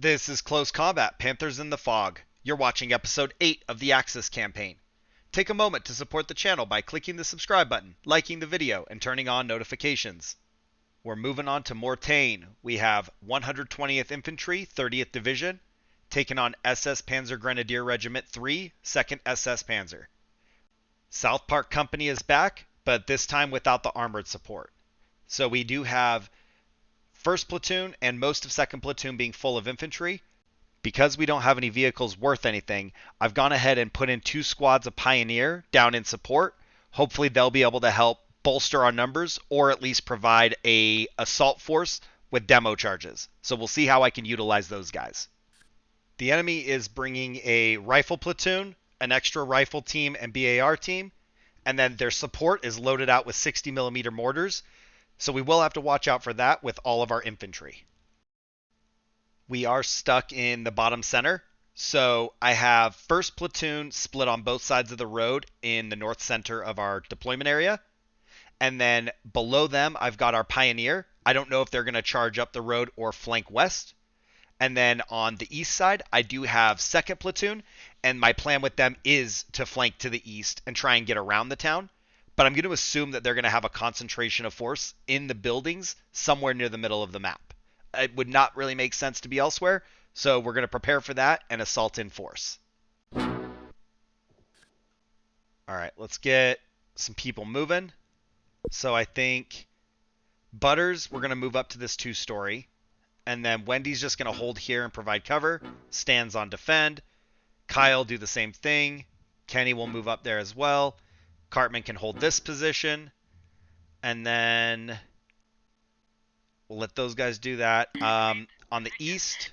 This is Close Combat, Panthers in the Fog. You're watching episode 8 of the Axis campaign. Take a moment to support the channel by clicking the subscribe button, liking the video, and turning on notifications. We're moving on to Mortain. We have 120th Infantry, 30th Division, taking on SS Panzer Grenadier Regiment 3, 2nd SS Panzer. South Park Company is back, but this time without the armored support. So we do have 1st Platoon and most of 2nd Platoon being full of infantry. Because we don't have any vehicles worth anything, I've gone ahead and put in 2 squads of Pioneer down in support. Hopefully they'll be able to help bolster our numbers or at least provide a assault force with demo charges. So we'll see how I can utilize those guys. The enemy is bringing a rifle platoon, an extra rifle team and BAR team, and then their support is loaded out with 60mm mortars. So we will have to watch out for that with all of our infantry. We are stuck in the bottom center. So I have 1st Platoon split on both sides of the road in the north center of our deployment area. And then below them, I've got our Pioneer. I don't know if they're going to charge up the road or flank west. And then on the east side, I do have 2nd Platoon. And my plan with them is to flank to the east and try and get around the town. But I'm going to assume that they're going to have a concentration of force in the buildings somewhere near the middle of the map. It would not really make sense to be elsewhere, so we're going to prepare for that and assault in force. Alright, let's get some people moving. So I think Butters, we're going to move up to this 2-story. And then Wendy's just going to hold here and provide cover. Stan's on defend. Kyle do the same thing. Kenny will move up there as well. Cartman can hold this position. And then we'll let those guys do that. On the east,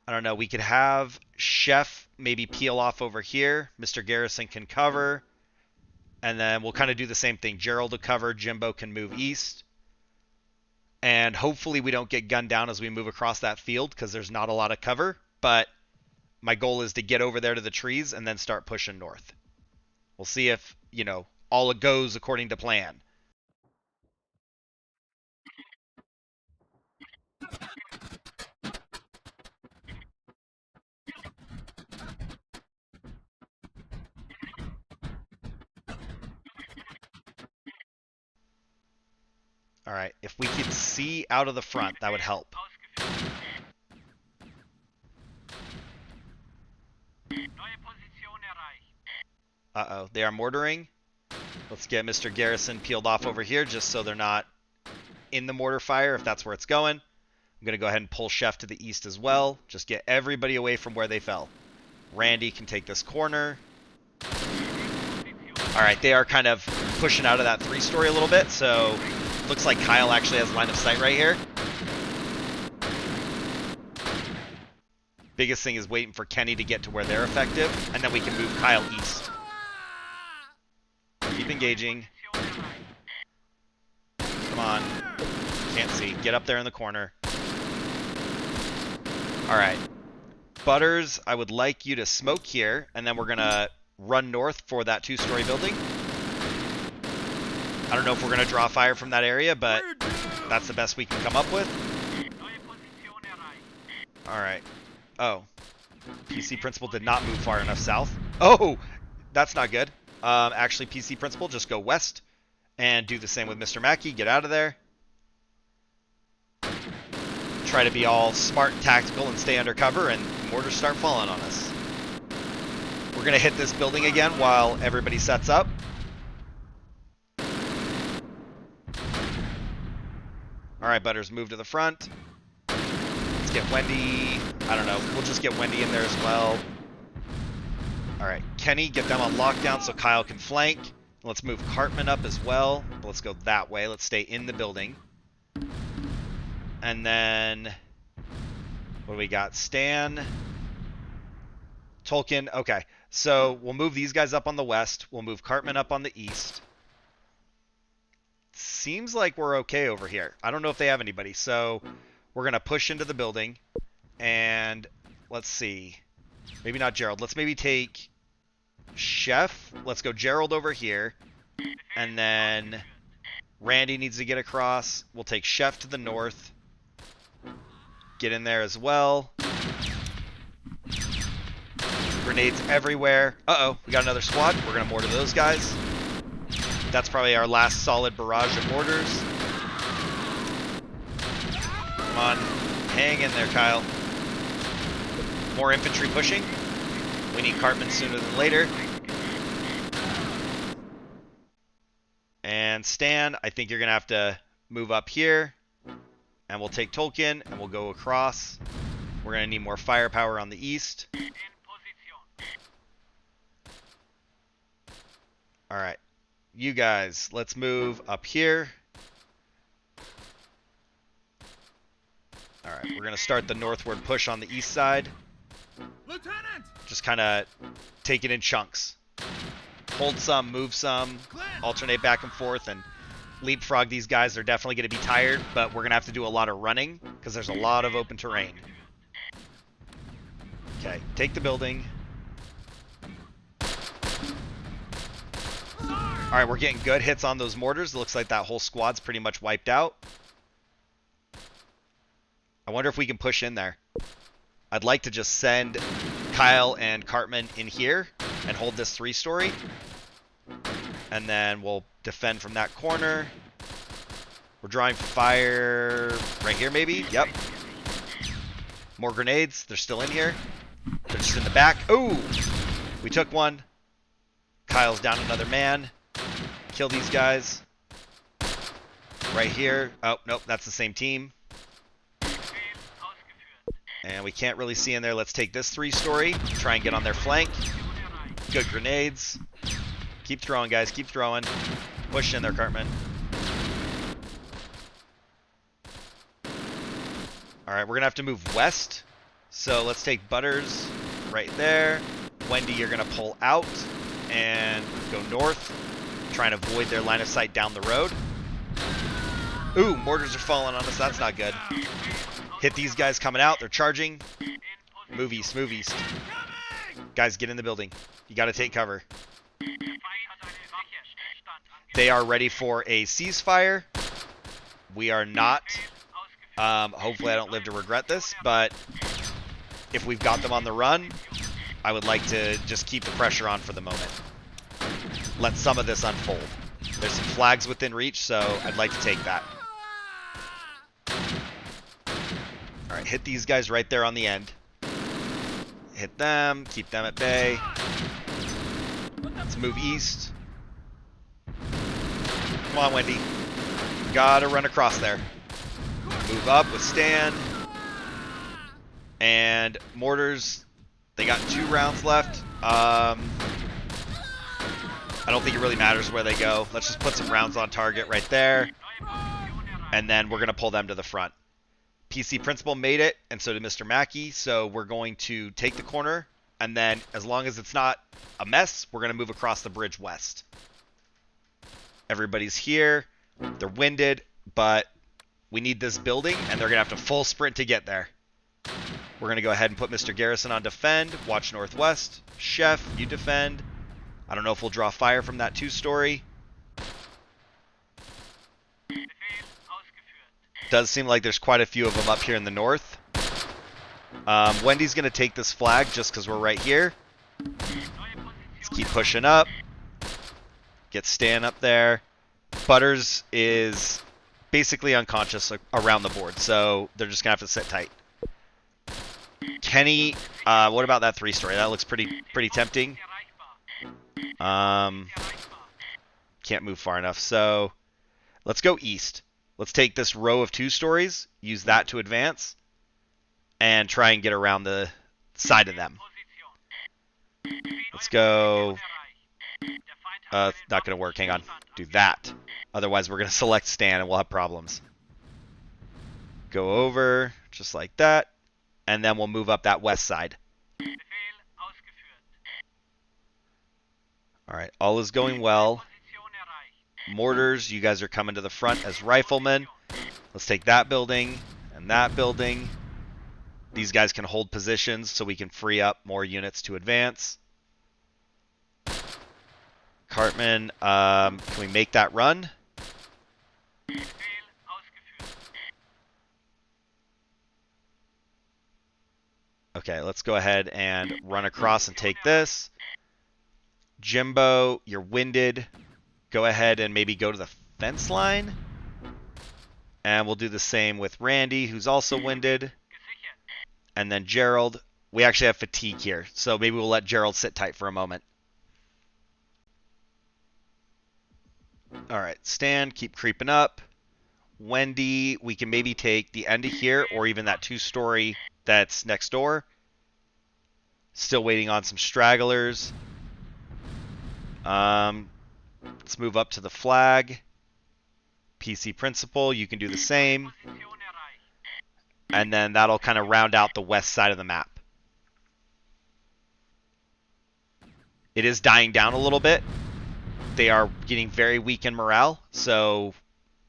I don't know. We could have Chef maybe peel off over here. Mr. Garrison can cover. And then we'll kind of do the same thing. Gerald will cover. Jimbo can move east. And hopefully we don't get gunned down as we move across that field because there's not a lot of cover. But my goal is to get over there to the trees and then start pushing north. We'll see if, all it goes according to plan. All right, if we could see out of the front, that would help. Uh-oh, they are mortaring. Let's get Mr. Garrison peeled off over here just so they're not in the mortar fire if that's where it's going. I'm going to go ahead and pull Chef to the east as well. Just get everybody away from where they fell. Randy can take this corner. All right, they are kind of pushing out of that 3-story a little bit, so looks like Kyle actually has line of sight right here. Biggest thing is waiting for Kenny to get to where they're effective, and then we can move Kyle east. Keep engaging. Come on. Can't see. Get up there in the corner. Alright. Butters, I would like you to smoke here, and then we're going to run north for that 2-story building. I don't know if we're going to draw fire from that area, but that's the best we can come up with. Alright. Oh. PC Principal did not move far enough south. Oh! That's not good. Actually, PC Principal, just go west and do the same with Mr. Mackey. Get out of there. Try to be all smart and tactical and stay under cover, and mortars start falling on us. We're going to hit this building again while everybody sets up. Alright, Butters, move to the front. Let's get Wendy. I don't know. We'll just get Wendy in there as well. Alright, Kenny, get them on lockdown so Kyle can flank. Let's move Cartman up as well. Let's go that way. Let's stay in the building. And then, what do we got? Stan. Tolkien. Okay, so we'll move these guys up on the west. We'll move Cartman up on the east. Seems like we're okay over here. I don't know if they have anybody, so we're going to push into the building. And let's see. Maybe not Gerald. Let's maybe take Chef. Let's go Gerald over here. And then Randy needs to get across. We'll take Chef to the north. get in there as well. Grenades everywhere. Uh-oh, we got another squad. We're going to mortar those guys. That's probably our last solid barrage of mortars. Come on. Hang in there, Kyle. More infantry pushing. We need Cartman sooner than later. And Stan, I think you're going to have to move up here. And we'll take Tolkien, and we'll go across. We're going to need more firepower on the east. Alright. You guys, let's move up here. Alright, we're going to start the northward push on the east side. Lieutenant! Just kind of take it in chunks. Hold some, move some, alternate back and forth, and leapfrog these guys. They're definitely going to be tired, but we're going to have to do a lot of running because there's a lot of open terrain. Okay, take the building. Alright, we're getting good hits on those mortars. It looks like that whole squad's pretty much wiped out. I wonder if we can push in there. I'd like to just send Kyle and Cartman in here and hold this 3-story. And then we'll defend from that corner. We're drawing fire right here, maybe? Yep. More grenades. They're still in here. They're just in the back. Oh! We took one. Kyle's down another man. Kill these guys. Right here. Oh, nope, that's the same team. And we can't really see in there. Let's take this 3-story. Try and get on their flank. Good grenades. Keep throwing, guys. Keep throwing. Push in there, Cartman. Alright, we're going to have to move west. So let's take Butters right there. Wendy, you're going to pull out and go north. Try and avoid their line of sight down the road. Ooh, mortars are falling on us. That's not good. Hit these guys coming out. They're charging. Move east, move east. Guys, get in the building. You got to take cover. They are ready for a ceasefire. We are not. Hopefully I don't live to regret this, but if we've got them on the run, I would like to just keep the pressure on for the moment. Let some of this unfold. There's some flags within reach, so I'd like to take that. Alright, hit these guys right there on the end. Hit them, keep them at bay. Let's move east. Come on, Wendy. Gotta run across there. Move up with Stan. And mortars, they got 2 rounds left. I don't think it really matters where they go. Let's just put some rounds on target right there. And then we're going to pull them to the front. PC Principal made it, and so did Mr. Mackey. So we're going to take the corner. And then, as long as it's not a mess, we're going to move across the bridge west. Everybody's here. They're winded, but we need this building, and they're going to have to full sprint to get there. We're going to go ahead and put Mr. Garrison on defend. Watch northwest. Chef, you defend. I don't know if we'll draw fire from that 2-story. Does seem like there's quite a few of them up here in the north. Wendy's going to take this flag just because we're right here. Let's keep pushing up. Get Stan up there. Butters is basically unconscious around the board, so they're just going to have to sit tight. Kenny, what about that 3-story? That looks pretty tempting. Can't move far enough, so let's go east. Let's take this row of 2-stories, use that to advance, and try and get around the side of them. Let's go. Not going to work. Hang on. Do that. Otherwise, we're going to select Stan and we'll have problems. Go over, just like that. And then we'll move up that west side. Alright, all is going well. Mortars, you guys are coming to the front as riflemen. Let's take that building and that building. These guys can hold positions so we can free up more units to advance. Cartman, can we make that run? Okay, let's go ahead and run across and take this. Jimbo, you're winded. Go ahead and maybe go to the fence line. And we'll do the same with Randy, who's also winded. And then Gerald. We actually have fatigue here, so maybe we'll let Gerald sit tight for a moment. All right, stand, keep creeping up. Wendy, we can maybe take the end of here or even that 2-story that's next door. Still waiting on some stragglers. Let's move up to the flag. PC Principal, you can do the same. And then that'll kind of round out the west side of the map. It is dying down a little bit. They are getting very weak in morale, so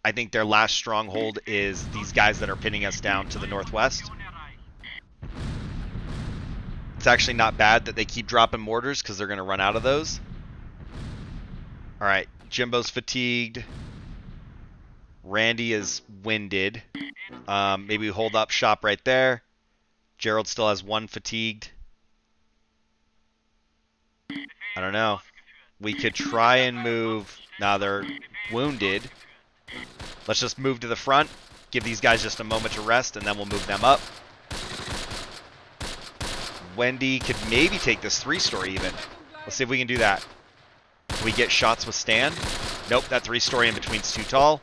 I think their last stronghold is these guys that are pinning us down to the northwest. It's actually not bad that they keep dropping mortars because they're going to run out of those. All right, Jimbo's fatigued. Randy is winded. Maybe we hold up shop right there. Gerald still has 1 fatigued. I don't know. We could try and move. Now they're wounded. Let's just move to the front. Give these guys just a moment to rest, and then we'll move them up. Wendy could maybe take this 3-story even. Let's see if we can do that. Can we get shots with stand? Nope, that 3-story in between's too tall.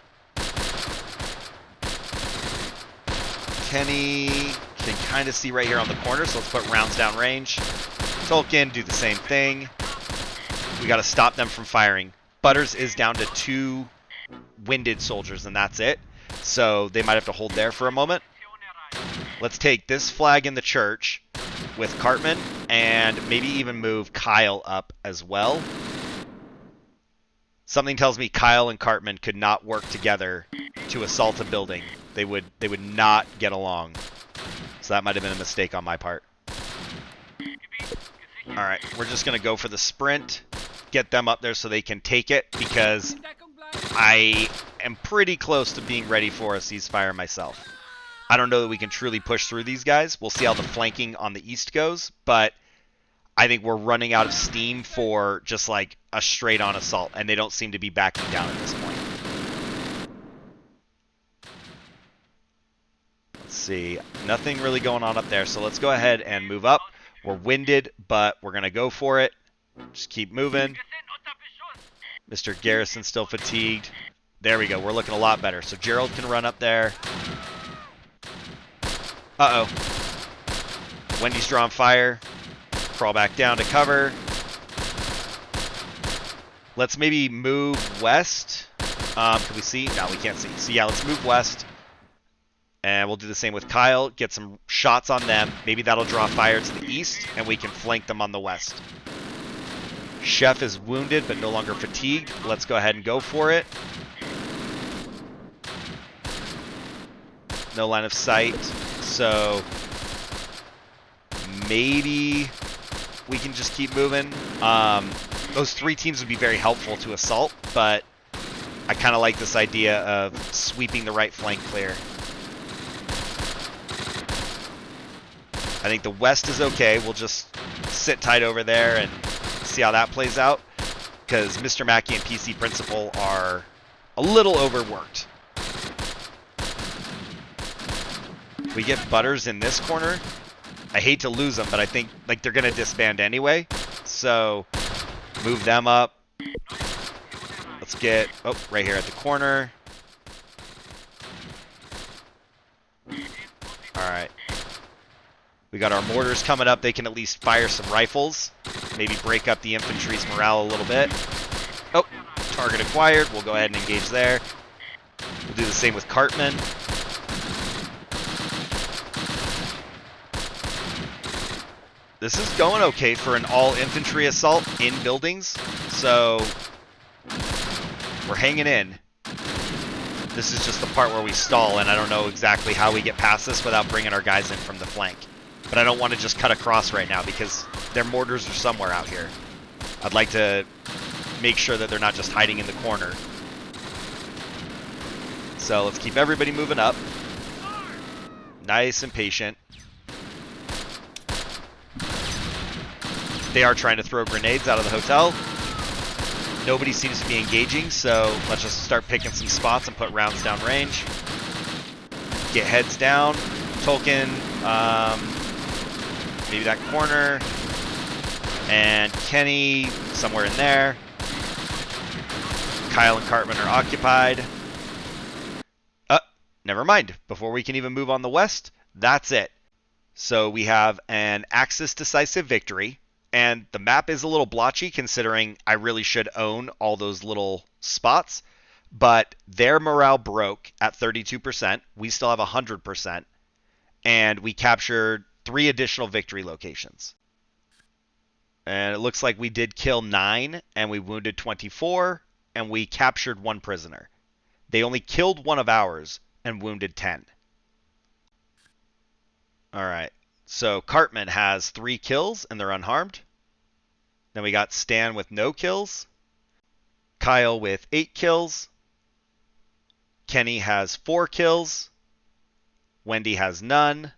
Kenny can kind of see right here on the corner, so let's put rounds down range. Tolkien, do the same thing. We got to stop them from firing. Butters is down to 2 winded soldiers, and that's it. So they might have to hold there for a moment. Let's take this flag in the church with Cartman, and maybe even move Kyle up as well. Something tells me Kyle and Cartman could not work together to assault a building. They would not get along. So that might have been a mistake on my part. Alright, we're just going to go for the sprint. Get them up there so they can take it, because I am pretty close to being ready for a ceasefire myself. I don't know that we can truly push through these guys. We'll see how the flanking on the east goes, but I think we're running out of steam for just like a straight-on assault, and they don't seem to be backing down at this point. Let's see. Nothing really going on up there, so let's go ahead and move up. We're winded, but we're going to go for it. Just keep moving. Mr. Garrison's still fatigued. There we go. We're looking a lot better. So Gerald can run up there. Uh-oh. Wendy's drawing fire. Crawl back down to cover. Let's maybe move west. Can we see? No, we can't see. So yeah, let's move west. And we'll do the same with Kyle. Get some shots on them. Maybe that'll draw fire to the east, and we can flank them on the west. Chef is wounded, but no longer fatigued. Let's go ahead and go for it. No line of sight. So maybe we can just keep moving. Those 3 teams would be very helpful to assault, but I kind of like this idea of sweeping the right flank clear. I think the west is okay. We'll just sit tight over there and see how that plays out, because Mr. Mackey and PC Principal are a little overworked. We get Butters in this corner. I hate to lose them, but I think like they're going to disband anyway. So move them up. Let's get, oh, right here at the corner. All right. We got our mortars coming up. They can at least fire some rifles. Maybe break up the infantry's morale a little bit. Oh, target acquired. We'll go ahead and engage there. We'll do the same with Cartman. This is going okay for an all-infantry assault in buildings, so we're hanging in. This is just the part where we stall, and I don't know exactly how we get past this without bringing our guys in from the flank. But I don't want to just cut across right now because their mortars are somewhere out here. I'd like to make sure that they're not just hiding in the corner. So let's keep everybody moving up. Nice and patient. They are trying to throw grenades out of the hotel. Nobody seems to be engaging, so let's just start picking some spots and put rounds down range. Get heads down. Tolkien, maybe that corner. And Kenny, somewhere in there. Kyle and Cartman are occupied. Never mind. Before we can even move on the west, that's it. So we have an Axis decisive victory. And the map is a little blotchy considering I really should own all those little spots. But their morale broke at 32%. We still have 100%. And we captured 3 additional victory locations. And it looks like we did kill 9 and we wounded 24 and we captured 1 prisoner. They only killed 1 of ours and wounded 10. Alright. So Cartman has 3 kills and they're unharmed. Then we got Stan with no kills. Kyle with 8 kills. Kenny has 4 kills. Wendy has none.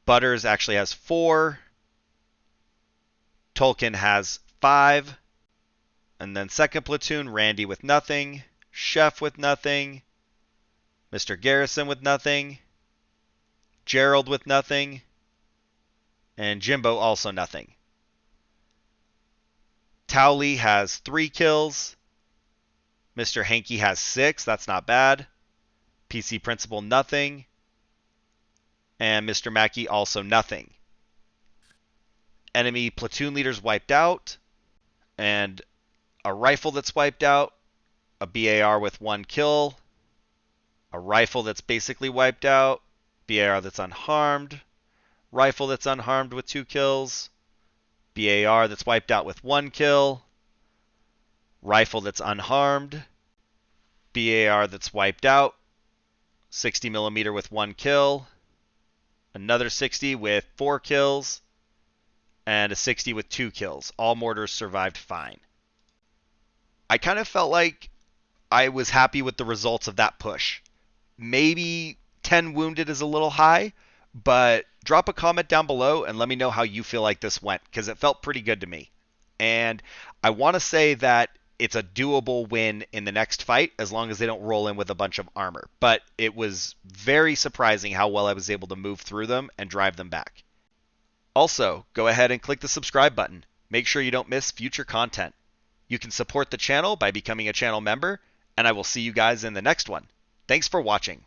Butters actually has 4. Tolkien has 5. And then second platoon, Randy with nothing. Chef with nothing. Mr. Garrison with nothing. Gerald with nothing, and Jimbo also nothing. Towley has 3 kills. Mr. Hankey has 6, that's not bad. PC Principal nothing. And Mr. Mackey also nothing. Enemy platoon leaders wiped out, and a rifle that's wiped out, a BAR with 1 kill, a rifle that's basically wiped out, BAR that's unharmed, rifle that's unharmed with 2 kills, BAR that's wiped out with 1 kill, rifle that's unharmed, BAR that's wiped out, 60 millimeter with 1 kill, another 60 with 4 kills, and a 60 with 2 kills. All mortars survived fine. I kind of felt like I was happy with the results of that push. Maybe 10 wounded is a little high, but drop a comment down below and let me know how you feel like this went, because it felt pretty good to me. And I want to say that it's a doable win in the next fight as long as they don't roll in with a bunch of armor. But it was very surprising how well I was able to move through them and drive them back. Also, go ahead and click the subscribe button. Make sure you don't miss future content. You can support the channel by becoming a channel member, and I will see you guys in the next one. Thanks for watching.